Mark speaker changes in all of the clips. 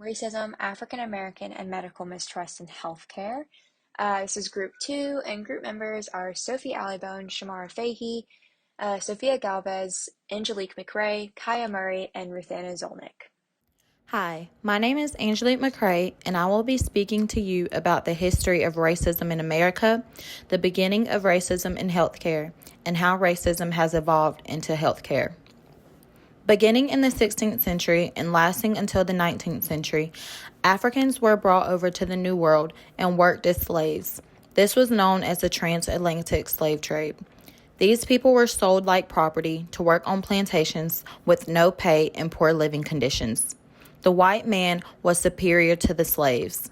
Speaker 1: Racism, African American, and medical mistrust in healthcare. This is group two, and group members are Sophie Allibone, Shamara Fahey, Sophia Galvez, Angelique McRae, Kaya Murray, and Ruthanna Zolnick.
Speaker 2: Hi, my name is Angelique McRae, and I will be speaking to you about the history of racism in America, the beginning of racism in healthcare, and how racism has evolved into healthcare. Beginning in the 16th century and lasting until the 19th century, Africans were brought over to the New World and worked as slaves. This was known as the transatlantic slave trade. These people were sold like property to work on plantations with no pay and poor living conditions. The white man was superior to the slaves.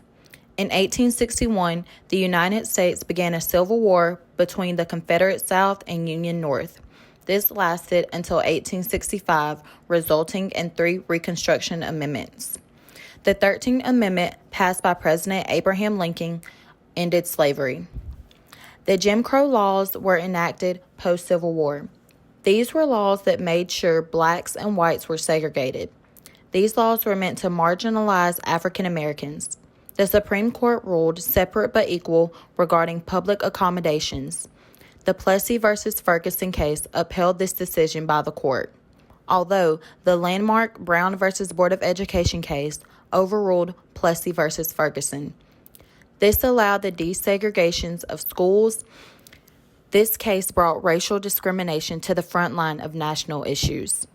Speaker 2: In 1861, the United States began a civil war between the Confederate South and Union North. This lasted until 1865, resulting in 3 Reconstruction Amendments. The 13th Amendment, passed by President Abraham Lincoln, ended slavery. The Jim Crow laws were enacted post-Civil War. These were laws that made sure blacks and whites were segregated. These laws were meant to marginalize African Americans. The Supreme Court ruled separate but equal regarding public accommodations. The Plessy v. Ferguson case upheld this decision by the court, although the landmark Brown v. Board of Education case overruled Plessy v. Ferguson. This allowed the desegregation of schools. This case brought racial discrimination to the front line of national issues.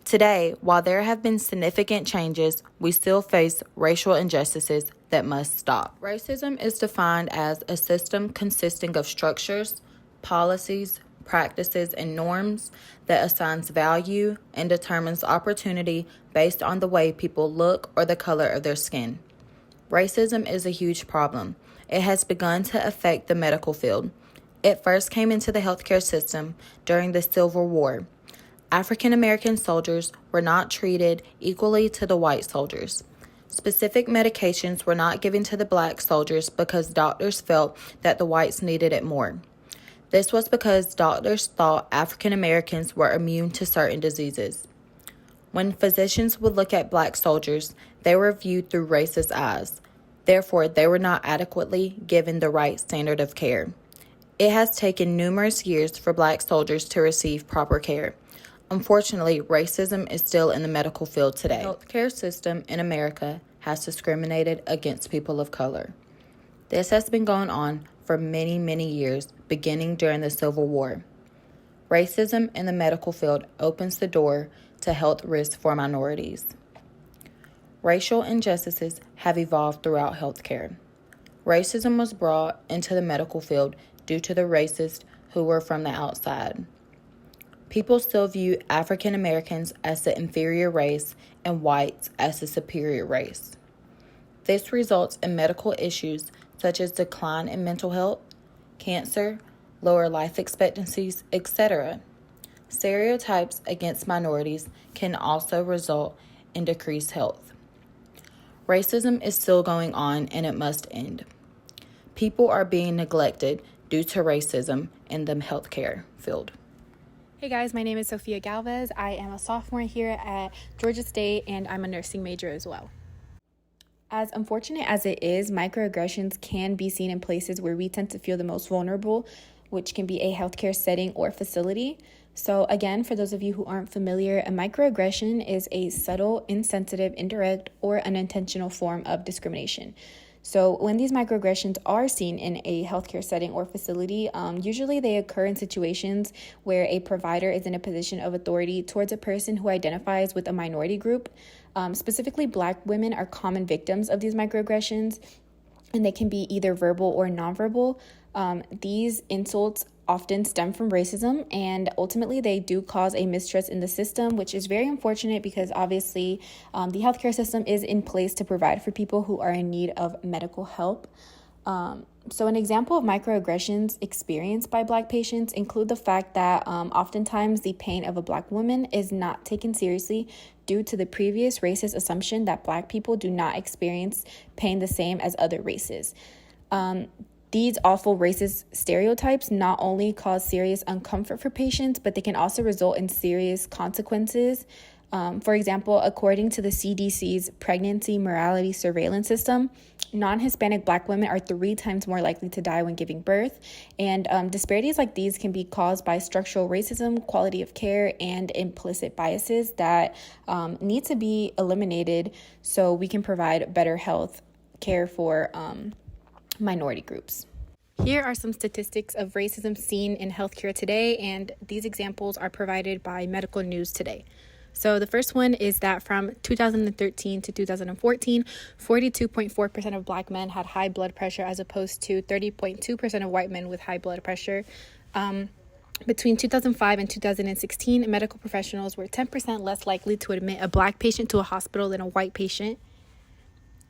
Speaker 2: Today, while there have been significant changes, we still face racial injustices that must stop. Racism is defined as a system consisting of structures, policies, practices, and norms that assigns value and determines opportunity based on the way people look or the color of their skin. Racism is a huge problem. It has begun to affect the medical field. It first came into the healthcare system during the Civil War. African American soldiers were not treated equally to the white soldiers. Specific medications were not given to the black soldiers because doctors felt that the whites needed it more. This was because doctors thought African Americans were immune to certain diseases. When physicians would look at black soldiers, they were viewed through racist eyes. Therefore, they were not adequately given the right standard of care. It has taken numerous years for black soldiers to receive proper care. Unfortunately, racism is still in the medical field today. The healthcare system in America has discriminated against people of color. This has been going on for many, many years, beginning during the Civil War. Racism in the medical field opens the door to health risks for minorities. Racial injustices have evolved throughout healthcare. Racism was brought into the medical field due to the racists who were from the outside. People still view African Americans as the inferior race and whites as the superior race. This results in medical issues such as decline in mental health, cancer, lower life expectancies, etc. Stereotypes against minorities can also result in decreased health. Racism is still going on and it must end. People are being neglected due to racism in the healthcare field.
Speaker 3: Hey guys, my name is Sophia Galvez. I am a sophomore here at Georgia State and I'm a nursing major as well. As unfortunate as it is, microaggressions can be seen in places where we tend to feel the most vulnerable, which can be a healthcare setting or facility. So again, for those of you who aren't familiar, a microaggression is a subtle, insensitive, indirect, or unintentional form of discrimination. So when these microaggressions are seen in a healthcare setting or facility, usually they occur in situations where a provider is in a position of authority towards a person who identifies with a minority group. Specifically, Black women are common victims of these microaggressions, and they can be either verbal or nonverbal. These insults often stem from racism, and ultimately they do cause a mistrust in the system, which is very unfortunate because obviously the healthcare system is in place to provide for people who are in need of medical help. So an example of microaggressions experienced by Black patients include the fact that oftentimes the pain of a Black woman is not taken seriously due to the previous racist assumption that Black people do not experience pain the same as other races. These awful racist stereotypes not only cause serious discomfort for patients, but they can also result in serious consequences For example, according to the CDC's Pregnancy Mortality Surveillance System, non-Hispanic Black women are 3 times more likely to die when giving birth. And disparities like these can be caused by structural racism, quality of care, and implicit biases that need to be eliminated so we can provide better health care for minority groups. Here are some statistics of racism seen in healthcare today, and these examples are provided by Medical News Today. So the first one is that from 2013 to 2014, 42.4% of Black men had high blood pressure as opposed to 30.2% of white men with high blood pressure. Between 2005 and 2016, medical professionals were 10% less likely to admit a Black patient to a hospital than a white patient.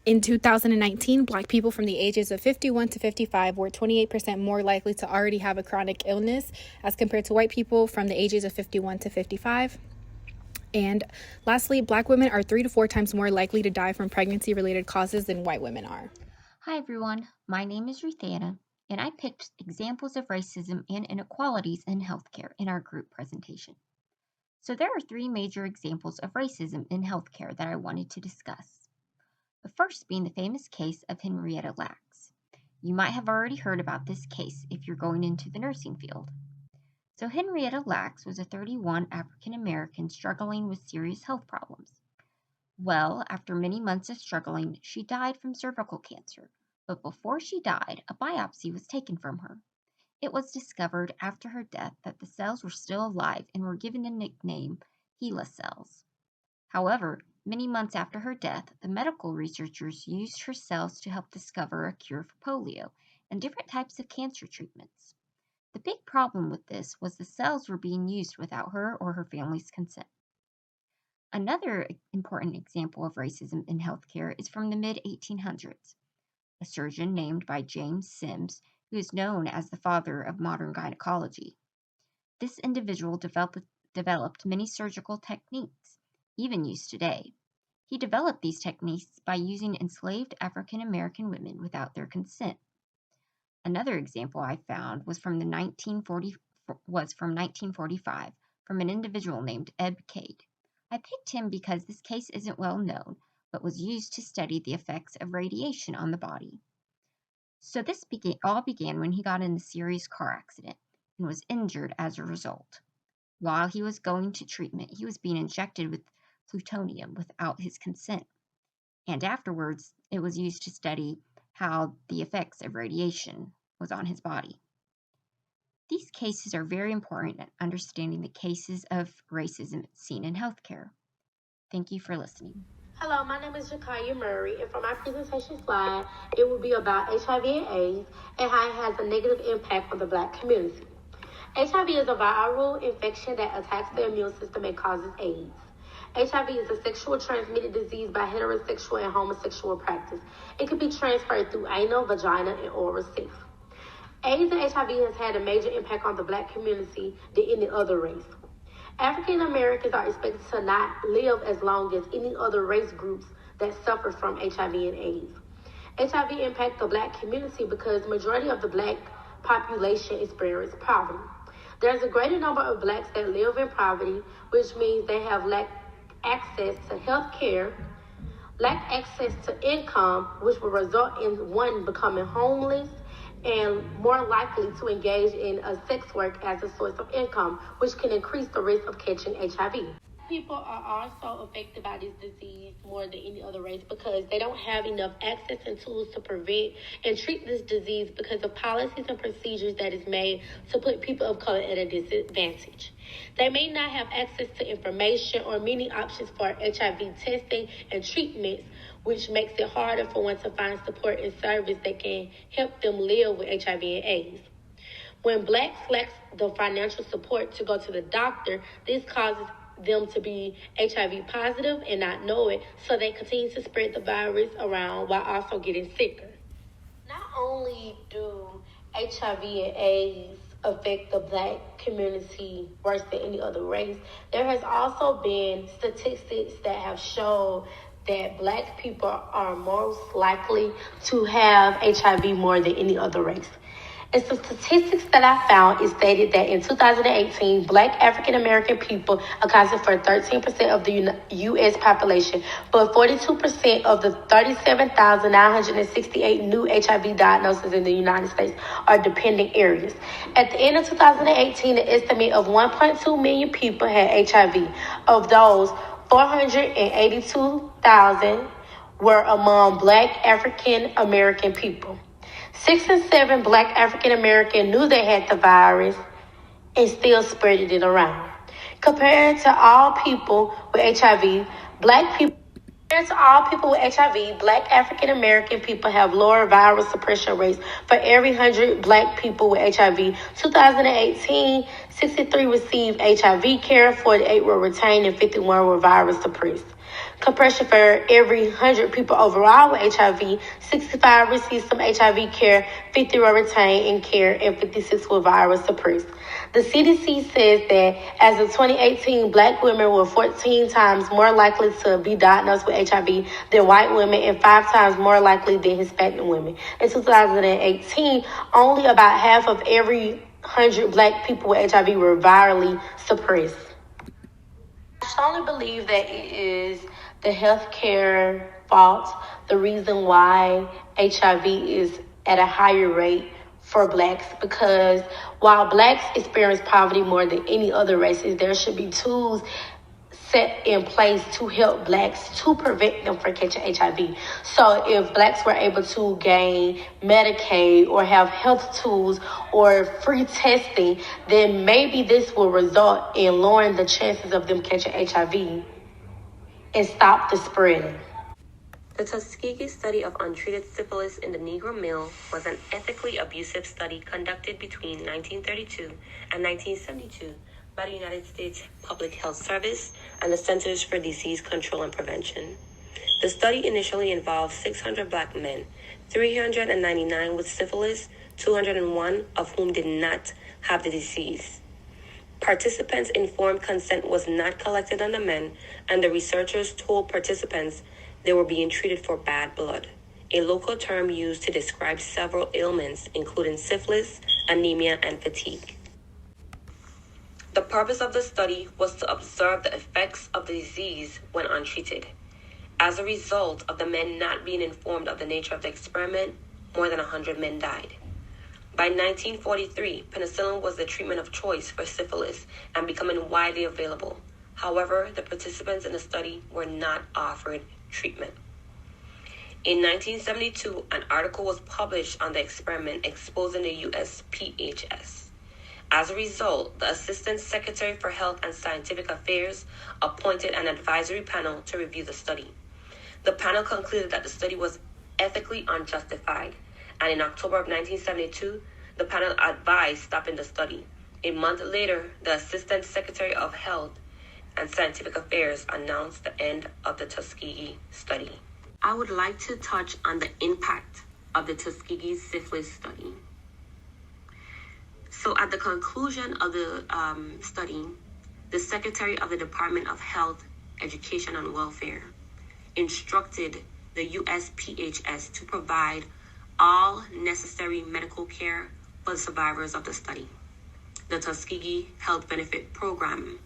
Speaker 3: In 2019, Black people from the ages of 51 to 55 were 28% more likely to already have a chronic illness as compared to white people from the ages of 51 to 55. And lastly, Black women are 3 to 4 times more likely to die from pregnancy-related causes than white women are.
Speaker 4: Hi everyone, my name is Ruthanna, and I picked examples of racism and inequalities in healthcare in our group presentation. So there are 3 major examples of racism in healthcare that I wanted to discuss. The first being the famous case of Henrietta Lacks. You might have already heard about this case if you're going into the nursing field. So Henrietta Lacks was a 31 African American struggling with serious health problems. Well, after many months of struggling, she died from cervical cancer, but before she died, a biopsy was taken from her. It was discovered after her death that the cells were still alive and were given the nickname HeLa cells. However, many months after her death, the medical researchers used her cells to help discover a cure for polio and different types of cancer treatments. The big problem with this was the cells were being used without her or her family's consent. Another important example of racism in healthcare is from the mid-1800s. A surgeon named by James Sims, who is known as the father of modern gynecology. This individual developed many surgical techniques, even used today. He developed these techniques by using enslaved African American women without their consent. Another example I found was from 1945 from an individual named Eb Cade. I picked him because this case isn't well known, but was used to study the effects of radiation on the body. So this all began when he got in a serious car accident and was injured as a result. While he was going to treatment, he was being injected with plutonium without his consent. And afterwards, it was used to study how the effects of radiation was on his body. These cases are very important in understanding the cases of racism seen in healthcare. Thank you for listening.
Speaker 5: Hello, my name is Jakaya Murray, and for my presentation slide, it will be about HIV and AIDS and how it has a negative impact on the Black community. HIV is a viral infection that attacks the immune system and causes AIDS. HIV is a sexual transmitted disease by heterosexual and homosexual practice. It can be transferred through anal, vagina, and oral sex. AIDS and HIV has had a major impact on the Black community than any other race. African Americans are expected to not live as long as any other race groups that suffer from HIV and AIDS. HIV impacts the Black community because the majority of the Black population experience poverty. There's a greater number of Blacks that live in poverty, which means they have lack access to health care, lack access to income, which will result in one becoming homeless and more likely to engage in sex work as a source of income, which can increase the risk of catching HIV. People are also affected by this disease more than any other race because they don't have enough access and tools to prevent and treat this disease because of policies and procedures that is made to put people of color at a disadvantage. They may not have access to information or many options for HIV testing and treatments, which makes it harder for one to find support and service that can help them live with HIV and AIDS. When Blacks lack the financial support to go to the doctor, this causes them to be HIV positive and not know it, so they continue to spread the virus around while also getting sicker. Not only do HIV and AIDS affect the Black community worse than any other race, there has also been statistics that have shown that Black people are most likely to have HIV more than any other race. And some statistics that I found, it stated that in 2018, Black African American people accounted for 13% of the U.S. population, but 42% of the 37,968 new HIV diagnoses in the United States are dependent areas. At the end of 2018, an estimate of 1.2 million people had HIV. Of those, 482,000 were among Black African American people. 6 in 7 Black African American knew they had the virus and still spreading it around. Compared to all people with HIV, Black African American people have lower viral suppression rates. For every 100 Black people with HIV, 2018, 63 received HIV care, 48 were retained, and 51 were virus suppressed. Compression for every 100 people overall with HIV, 65 received some HIV care, 50 were retained in care, and 56 were virus suppressed. The CDC says that as of 2018, Black women were 14 times more likely to be diagnosed with HIV than white women and 5 times more likely than Hispanic women. In 2018, only about half of every 100 Black people with HIV were virally suppressed. I strongly believe that it is the healthcare fault, the reason why HIV is at a higher rate for Blacks, because while Blacks experience poverty more than any other races, there should be tools set in place to help Blacks to prevent them from catching HIV. So if Blacks were able to gain Medicaid or have health tools or free testing, then maybe this will result in lowering the chances of them catching HIV and stop the spreading.
Speaker 6: The Tuskegee study of untreated syphilis in the Negro male was an ethically abusive study conducted between 1932 and 1972 by the United States Public Health Service and the Centers for Disease Control and Prevention. The study initially involved 600 Black men, 399 with syphilis, 201 of whom did not have the disease. Participants' informed consent was not collected on the men, and the researchers told participants they were being treated for bad blood, a local term used to describe several ailments, including syphilis, anemia, and fatigue. The purpose of the study was to observe the effects of the disease when untreated. As a result of the men not being informed of the nature of the experiment, more than 100 men died. By 1943, penicillin was the treatment of choice for syphilis and becoming widely available. However, the participants in the study were not offered treatment. In 1972, an article was published on the experiment exposing the USPHS. As a result, the Assistant Secretary for Health and Scientific Affairs appointed an advisory panel to review the study. The panel concluded that the study was ethically unjustified, and in October of 1972, the panel advised stopping the study. A month later, the Assistant Secretary of Health and Scientific Affairs announced the end of the Tuskegee study. I would like to touch on the impact of the Tuskegee syphilis study. So at the conclusion of the study, the Secretary of the Department of Health, Education and Welfare instructed the USPHS to provide all necessary medical care for the survivors of the study. The Tuskegee Health Benefit Program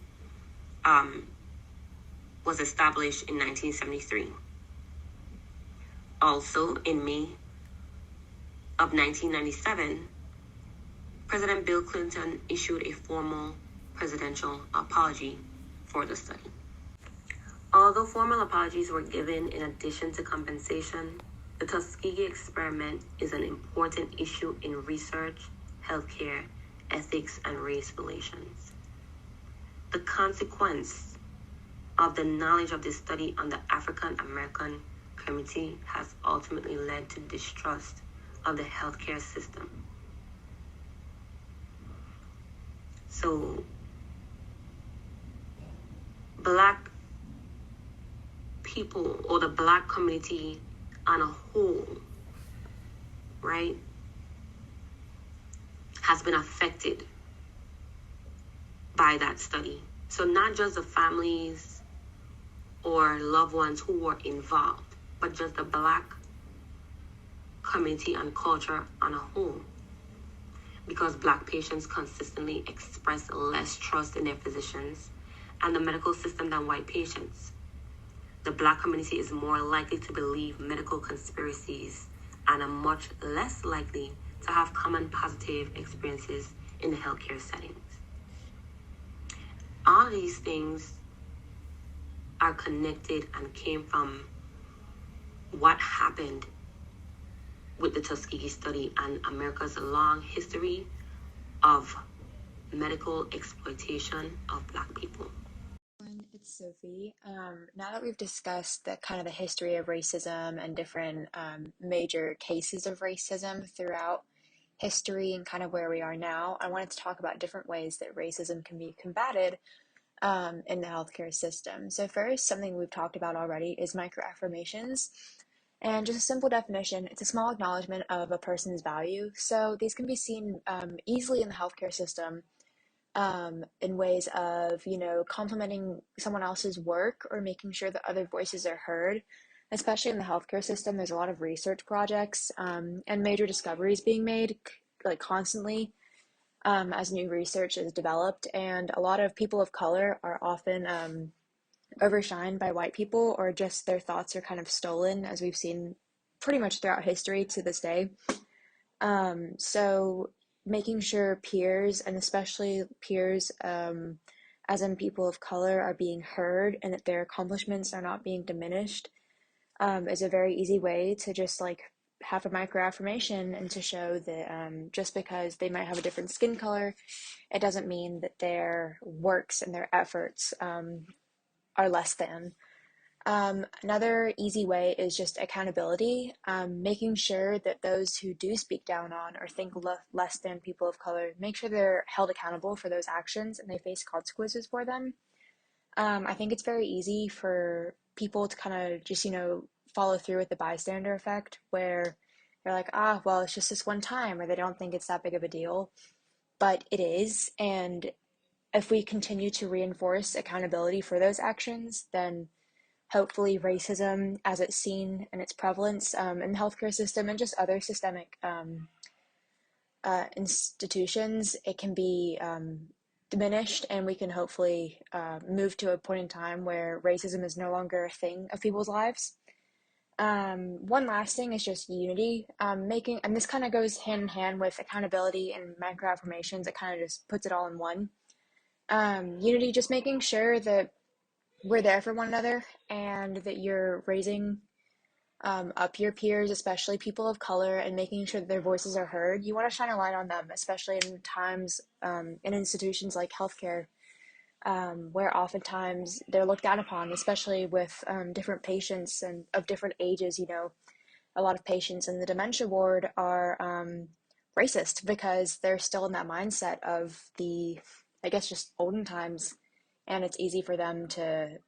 Speaker 6: was established in 1973. Also, in May of 1997, President Bill Clinton issued a formal presidential apology for the study. Although formal apologies were given in addition to compensation, the Tuskegee experiment is an important issue in research, healthcare, ethics, and race relations. The consequence of the knowledge of this study on the African American community has ultimately led to distrust of the healthcare system. So, Black people or the Black community on a whole, right, has been affected by that study. So not just the families or loved ones who were involved, but just the Black community and culture on a whole. because Black patients consistently express less trust in their physicians and the medical system than white patients. The Black community is more likely to believe medical conspiracies and are much less likely to have common positive experiences in the healthcare settings. All these things are connected and came from what happened with the Tuskegee study and America's long history of medical exploitation of Black people.
Speaker 1: It's Sophie. Now that we've discussed the kind of the history of racism and different major cases of racism throughout history and kind of where we are now, I wanted to talk about different ways that racism can be combated in the healthcare system. So first, something we've talked about already is microaffirmations. And just a simple definition, it's a small acknowledgement of a person's value. So these can be seen easily in the healthcare system in ways of, complimenting someone else's work or making sure that other voices are heard. Especially in the healthcare system, there's a lot of research projects and major discoveries being made like constantly as new research is developed. And a lot of people of color are often overshined by white people, or just their thoughts are kind of stolen, as we've seen pretty much throughout history to this day. So making sure peers, and especially peers, as in people of color, are being heard and that their accomplishments are not being diminished, is a very easy way to just like have a micro affirmation and to show that just because they might have a different skin color, it doesn't mean that their works and their efforts are less than. Another easy way is just accountability, making sure that those who do speak down on or think less than people of color, make sure they're held accountable for those actions and they face consequences for them. I think it's very easy for people to kind of just, follow through with the bystander effect, where they're like, well, it's just this one time, or they don't think it's that big of a deal. But it is. And if we continue to reinforce accountability for those actions, then hopefully racism as it's seen and its prevalence in the healthcare system and just other systemic institutions, it can be diminished, and we can hopefully move to a point in time where racism is no longer a thing of people's lives. One last thing is just unity, and this kind of goes hand in hand with accountability and micro affirmations. It kind of just puts it all in one. Unity, just making sure that we're there for one another and that you're raising up your peers, especially people of color, and making sure that their voices are heard. You want to shine a light on them, especially in times in institutions like healthcare, where oftentimes they're looked down upon, especially with different patients and of different ages. A lot of patients in the dementia ward are racist because they're still in that mindset of I guess, just olden times, and it's easy for them to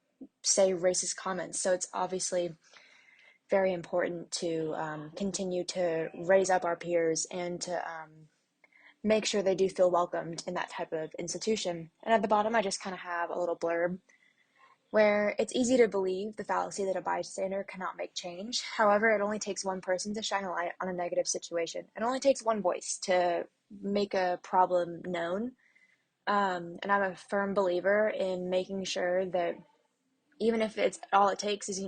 Speaker 1: say racist comments. So it's obviously very important to continue to raise up our peers and to make sure they do feel welcomed in that type of institution. And at the bottom, I just kind of have a little blurb where it's easy to believe the fallacy that a bystander cannot make change. However, it only takes one person to shine a light on a negative situation. It only takes one voice to make a problem known. And I'm a firm believer in making sure that even if it's all it takes is,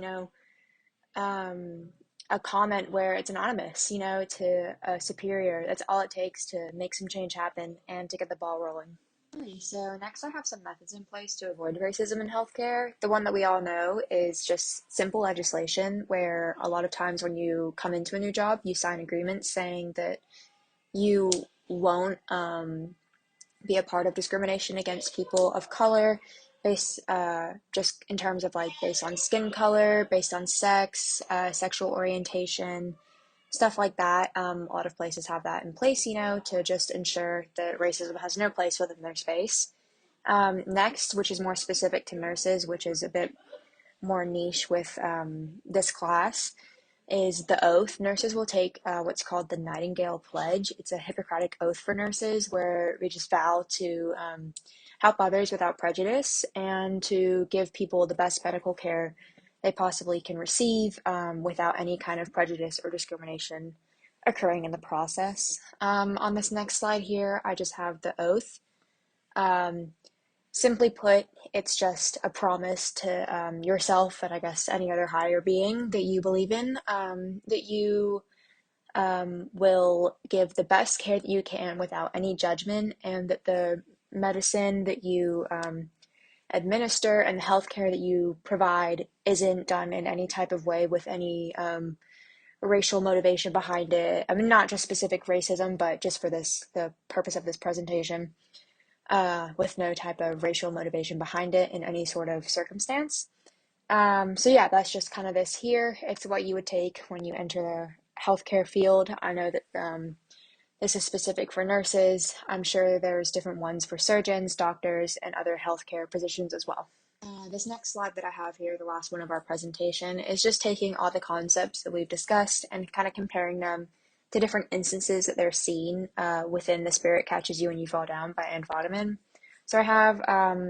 Speaker 1: a comment where it's anonymous, to a superior. That's all it takes to make some change happen and to get the ball rolling. So next I have some methods in place to avoid racism in healthcare. The one that we all know is just simple legislation, where a lot of times when you come into a new job, you sign agreements saying that you won't be a part of discrimination against people of color, based just in terms of like based on skin color, based on sex, sexual orientation, stuff like that. A lot of places have that in place, to just ensure that racism has no place within their space. Next, which is more specific to nurses, which is a bit more niche with this class, is the oath. Nurses will take what's called the Nightingale Pledge. It's a Hippocratic oath for nurses where we just vow to help others without prejudice and to give people the best medical care they possibly can receive without any kind of prejudice or discrimination occurring in the process. On this next slide here, I just have the oath. Um, Simply put, it's just a promise to yourself and I guess any other higher being that you believe in, that you will give the best care that you can without any judgment, and that the medicine that you administer and the healthcare that you provide isn't done in any type of way with any racial motivation behind it. I mean, not just specific racism, but just for the purpose of this presentation, with no type of racial motivation behind it in any sort of circumstance. So yeah, that's just kind of this here. It's what you would take when you enter the healthcare field. I know that this is specific for nurses. I'm sure there's different ones for surgeons, doctors, and other healthcare positions as well. This next slide that I have here, the last one of our presentation, is just taking all the concepts that we've discussed and kind of comparing them to different instances that they're seen within The Spirit Catches You When You Fall Down by Anne Fodderman. So I have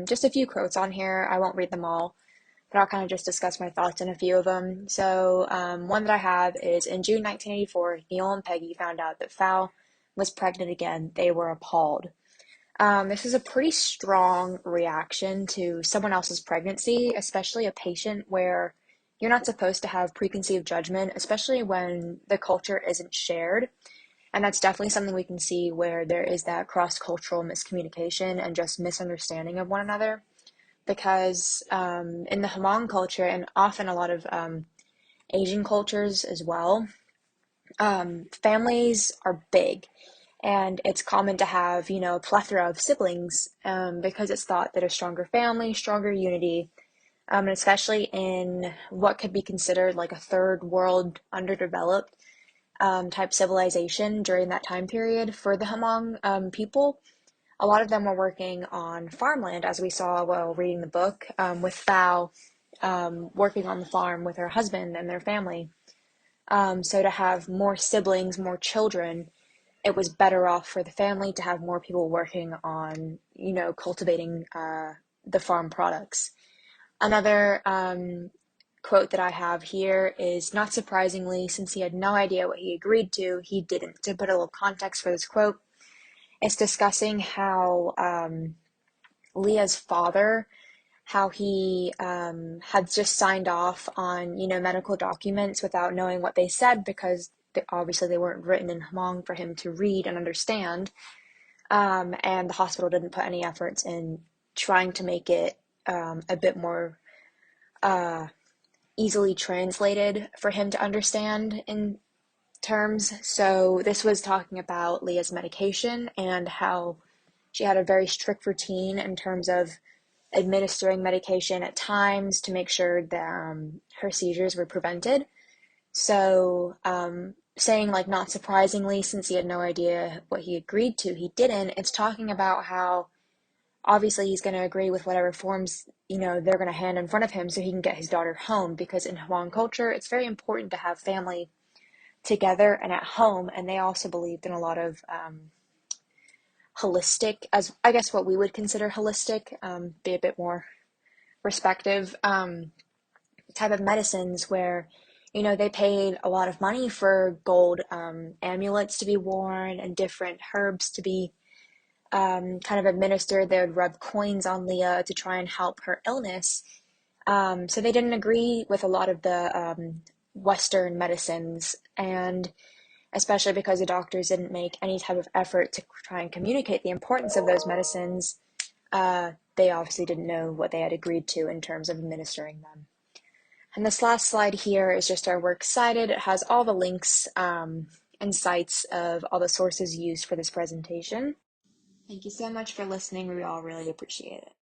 Speaker 1: just a few quotes on here. I won't read them all, but I'll kind of just discuss my thoughts on a few of them. So one that I have is, in June 1984, Neil and Peggy found out that Val was pregnant again. They were appalled. This is a pretty strong reaction to someone else's pregnancy, especially a patient, where you're not supposed to have preconceived judgment, especially when the culture isn't shared. And that's definitely something we can see where there is that cross-cultural miscommunication and just misunderstanding of one another. Because in the Hmong culture, and often a lot of Asian cultures as well, families are big. And it's common to have, a plethora of siblings, because it's thought that a stronger family, stronger unity, and especially in what could be considered like a third world, underdeveloped type civilization during that time period for the Hmong people. A lot of them were working on farmland, as we saw while reading the book, with Val working on the farm with her husband and their family. So to have more siblings, more children, it was better off for the family to have more people working on, cultivating the farm products. Another quote that I have here is, not surprisingly, since he had no idea what he agreed to, he didn't. To put a little context for this quote, it's discussing how Leah's father, how he had just signed off on, medical documents without knowing what they said, because obviously they weren't written in Hmong for him to read and understand. And the hospital didn't put any efforts in trying to make it a bit more easily translated for him to understand in terms. So this was talking about Leah's medication and how she had a very strict routine in terms of administering medication at times to make sure that her seizures were prevented. So saying, like, not surprisingly, since he had no idea what he agreed to, he didn't, it's talking about how obviously he's going to agree with whatever forms, they're going to hand in front of him so he can get his daughter home, because in Hmong culture, it's very important to have family together and at home, and they also believed in a lot of holistic, as I guess what we would consider holistic, be a bit more respective, type of medicines where, they paid a lot of money for gold amulets to be worn and different herbs to be kind of administered. They would rub coins on Leah to try and help her illness. So they didn't agree with a lot of the Western medicines, and especially because the doctors didn't make any type of effort to try and communicate the importance of those medicines, they obviously didn't know what they had agreed to in terms of administering them. And this last slide here is just our works cited. It has all the links and sites of all the sources used for this presentation. Thank you so much for listening. We all really appreciate it.